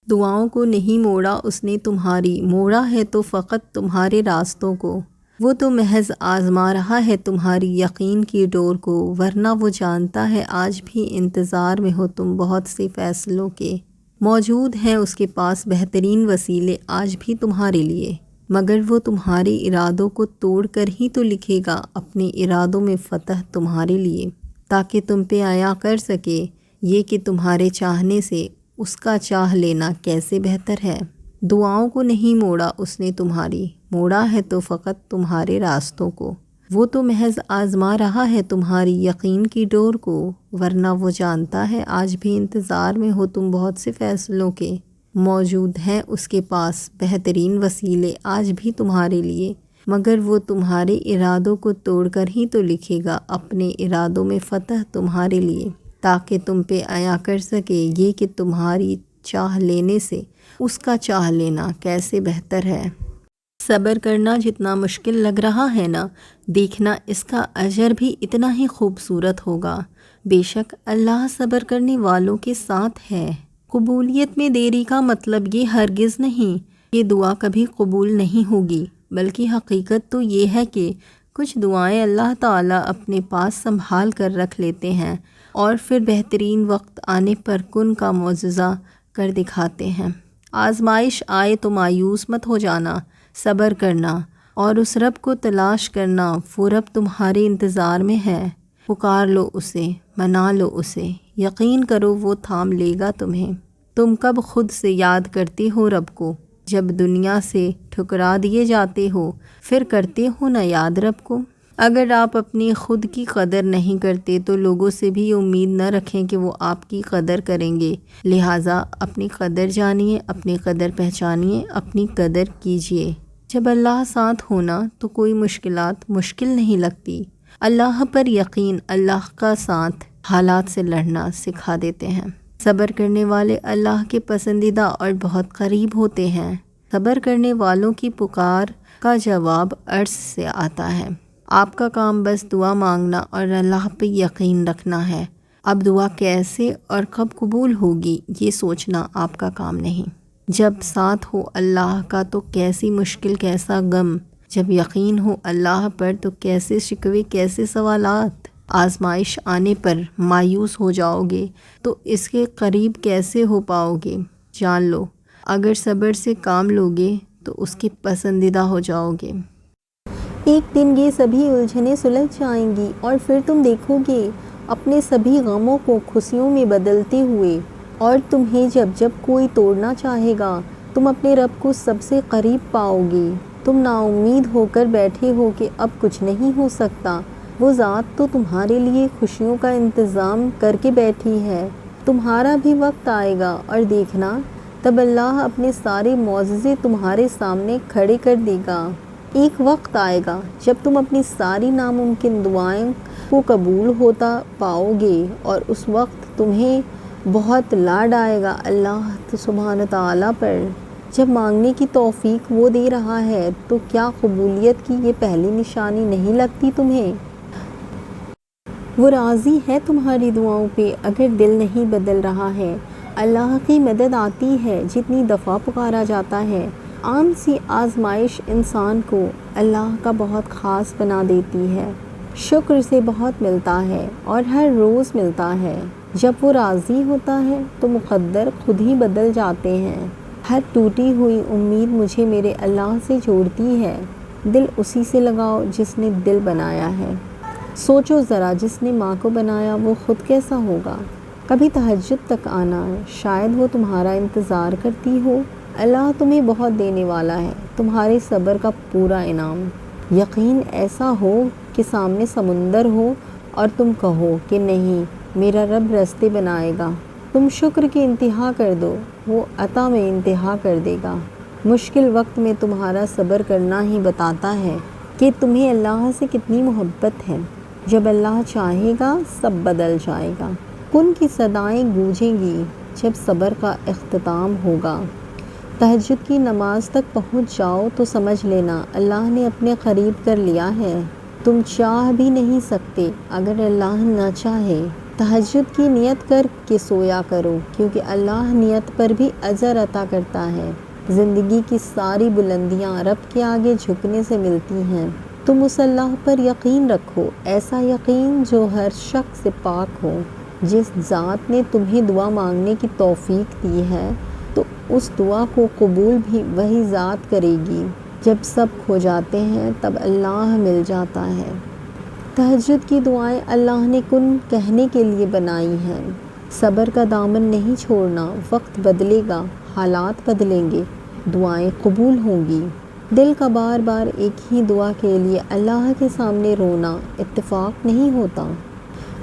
دعاؤں کو نہیں موڑا اس نے تمہاری، موڑا ہے تو فقط تمہارے راستوں کو۔ وہ تو محض آزما رہا ہے تمہاری یقین کی ڈور کو، ورنہ وہ جانتا ہے آج بھی انتظار میں ہو تم بہت سے فیصلوں کے۔ موجود ہیں اس کے پاس بہترین وسیلے آج بھی تمہارے لیے، مگر وہ تمہارے ارادوں کو توڑ کر ہی تو لکھے گا اپنے ارادوں میں فتح تمہارے لیے، تاکہ تم پہ عیا کر سکے یہ کہ تمہارے چاہنے سے اس کا چاہ لینا کیسے بہتر ہے۔ دعاؤں کو نہیں موڑا اس نے تمہاری، موڑا ہے تو فقط تمہارے راستوں کو۔ وہ تو محض آزما رہا ہے تمہاری یقین کی ڈور کو، ورنہ وہ جانتا ہے آج بھی انتظار میں ہو تم بہت سے فیصلوں کے۔ موجود ہیں اس کے پاس بہترین وسیلے آج بھی تمہارے لیے، مگر وہ تمہارے ارادوں کو توڑ کر ہی تو لکھے گا اپنے ارادوں میں فتح تمہارے لیے، تاکہ تم پہ عیا کر سکے یہ کہ تمہاری چاہ لینے سے اس کا چاہ لینا کیسے بہتر ہے۔ صبر کرنا جتنا مشکل لگ رہا ہے نا، دیکھنا اس کا اجر بھی اتنا ہی خوبصورت ہوگا۔ بے شک اللہ صبر کرنے والوں کے ساتھ ہے۔ قبولیت میں دیری کا مطلب یہ ہرگز نہیں کہ دعا کبھی قبول نہیں ہوگی، بلکہ حقیقت تو یہ ہے کہ کچھ دعائیں اللہ تعالیٰ اپنے پاس سنبھال کر رکھ لیتے ہیں اور پھر بہترین وقت آنے پر کن کا معجزہ کر دکھاتے ہیں۔ آزمائش آئے تو مایوس مت ہو جانا، صبر کرنا اور اس رب کو تلاش کرنا، وہ رب تمہارے انتظار میں ہے۔ پکار لو اسے، منا لو اسے، یقین کرو وہ تھام لے گا تمہیں۔ تم کب خود سے یاد کرتے ہو رب کو؟ جب دنیا سے ٹھکرا دیے جاتے ہو، پھر کرتے ہو نہ یاد رب کو؟ اگر آپ اپنی خود کی قدر نہیں کرتے تو لوگوں سے بھی امید نہ رکھیں کہ وہ آپ کی قدر کریں گے، لہٰذا اپنی قدر جانیے، اپنی قدر پہچانیے، اپنی قدر کیجیے۔ جب اللہ ساتھ ہونا تو کوئی مشکلات مشکل نہیں لگتی۔ اللہ پر یقین، اللہ کا ساتھ حالات سے لڑنا سکھا دیتے ہیں۔ صبر کرنے والے اللہ کے پسندیدہ اور بہت قریب ہوتے ہیں۔ صبر کرنے والوں کی پکار کا جواب عرش سے آتا ہے۔ آپ کا کام بس دعا مانگنا اور اللہ پہ یقین رکھنا ہے۔ اب دعا کیسے اور کب قبول ہوگی یہ سوچنا آپ کا کام نہیں۔ جب ساتھ ہو اللہ کا تو کیسی مشکل، کیسا غم، جب یقین ہو اللہ پر تو کیسے شکوے، کیسے سوالات۔ آزمائش آنے پر مایوس ہو جاؤ گے تو اس کے قریب کیسے ہو پاؤ گے؟ جان لو اگر صبر سے کام لوگے تو اس کے پسندیدہ ہو جاؤ گے۔ ایک دن یہ سبھی الجھنیں سلجھ جائیں گی اور پھر تم دیکھو گے اپنے سبھی غموں کو خوشیوں میں بدلتے ہوئے، اور تمہیں جب جب کوئی توڑنا چاہے گا تم اپنے رب کو سب سے قریب پاؤ گی۔ تم نا امید ہو کر بیٹھے ہو کہ اب کچھ نہیں ہو سکتا، وہ ذات تو تمہارے لیے خوشیوں کا انتظام کر کے بیٹھی ہے۔ تمہارا بھی وقت آئے گا اور دیکھنا تب اللہ اپنے سارے معجزے تمہارے سامنے کھڑے کر دے گا۔ ایک وقت آئے گا جب تم اپنی ساری ناممکن دعائیں کو قبول ہوتا پاؤ گے، اور اس وقت تمہیں بہت لاڈ آئے گا اللہ سبحانہ تعالیٰ پر۔ جب مانگنے کی توفیق وہ دے رہا ہے تو کیا قبولیت کی یہ پہلی نشانی نہیں لگتی تمہیں؟ وہ راضی ہے تمہاری دعاؤں پہ اگر دل نہیں بدل رہا ہے۔ اللہ کی مدد آتی ہے جتنی دفعہ پکارا جاتا ہے۔ عام سی آزمائش انسان کو اللہ کا بہت خاص بنا دیتی ہے۔ شکر سے بہت ملتا ہے اور ہر روز ملتا ہے۔ جب وہ راضی ہوتا ہے تو مقدر خود ہی بدل جاتے ہیں۔ ہر ٹوٹی ہوئی امید مجھے میرے اللہ سے جوڑتی ہے۔ دل اسی سے لگاؤ جس نے دل بنایا ہے۔ سوچو ذرا، جس نے ماں کو بنایا وہ خود کیسا ہوگا؟ کبھی تہجد تک آنا، شاید وہ تمہارا انتظار کرتی ہو۔ اللہ تمہیں بہت دینے والا ہے، تمہارے صبر کا پورا انعام۔ یقین ایسا ہو کہ سامنے سمندر ہو اور تم کہو کہ نہیں، میرا رب رستے بنائے گا۔ تم شکر کی انتہا کر دو، وہ عطا میں انتہا کر دے گا۔ مشکل وقت میں تمہارا صبر کرنا ہی بتاتا ہے کہ تمہیں اللہ سے کتنی محبت ہے۔ جب اللہ چاہے گا سب بدل جائے گا۔ کن کی صدائیں گونجیں گی جب صبر کا اختتام ہوگا۔ تہجد کی نماز تک پہنچ جاؤ تو سمجھ لینا اللہ نے اپنے قریب کر لیا ہے۔ تم چاہ بھی نہیں سکتے اگر اللہ نہ چاہے۔ تہجد کی نیت کر کے سویا کرو، کیونکہ اللہ نیت پر بھی اجر عطا کرتا ہے۔ زندگی کی ساری بلندیاں رب کے آگے جھکنے سے ملتی ہیں۔ تم اس اللہ پر یقین رکھو، ایسا یقین جو ہر شک سے پاک ہو۔ جس ذات نے تمہیں دعا مانگنے کی توفیق دی ہے تو اس دعا کو قبول بھی وہی ذات کرے گی۔ جب سب کھو جاتے ہیں تب اللہ مل جاتا ہے۔ تہجد کی دعائیں اللہ نے کن کہنے کے لیے بنائی ہیں۔ صبر کا دامن نہیں چھوڑنا، وقت بدلے گا، حالات بدلیں گے، دعائیں قبول ہوں گی۔ دل کا بار بار ایک ہی دعا کے لیے اللہ کے سامنے رونا اتفاق نہیں ہوتا۔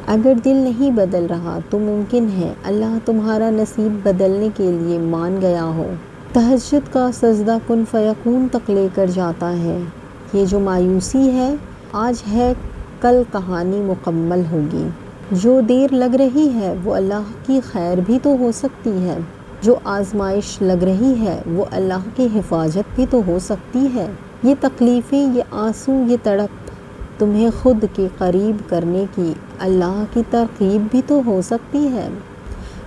اگر دل نہیں بدل رہا تو ممکن ہے اللہ تمہارا نصیب بدلنے کے لیے مان گیا ہو۔ تہجد کا سجدہ کن فیکون تک لے کر جاتا ہے۔ یہ جو مایوسی ہے آج ہے، کل کہانی مکمل ہوگی۔ جو دیر لگ رہی ہے وہ اللہ کی خیر بھی تو ہو سکتی ہے، جو آزمائش لگ رہی ہے وہ اللہ کی حفاظت بھی تو ہو سکتی ہے۔ یہ تکلیفیں، یہ آنسو، یہ تڑپ تمہیں خود کے قریب کرنے کی اللہ کی ترغیب بھی تو ہو سکتی ہے۔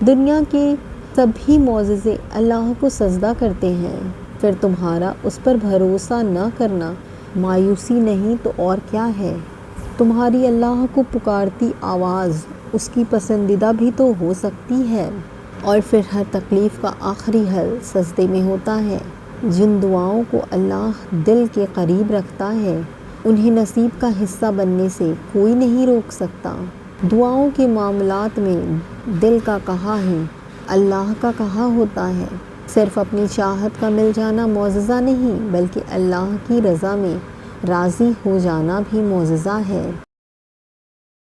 دنیا کے سبھی معجزے اللہ کو سجدہ کرتے ہیں، پھر تمہارا اس پر بھروسہ نہ کرنا مایوسی نہیں تو اور کیا ہے؟ تمہاری اللہ کو پکارتی آواز اس کی پسندیدہ بھی تو ہو سکتی ہے۔ اور پھر ہر تکلیف کا آخری حل سجدے میں ہوتا ہے۔ جن دعاؤں کو اللہ دل کے قریب رکھتا ہے انہیں نصیب کا حصہ بننے سے کوئی نہیں روک سکتا۔ دعاؤں کے معاملات میں دل کا کہا ہی اللہ کا کہا ہوتا ہے۔ صرف اپنی چاہت کا مل جانا معجزہ نہیں، بلکہ اللہ کی رضا میں راضی ہو جانا بھی معجزہ ہے۔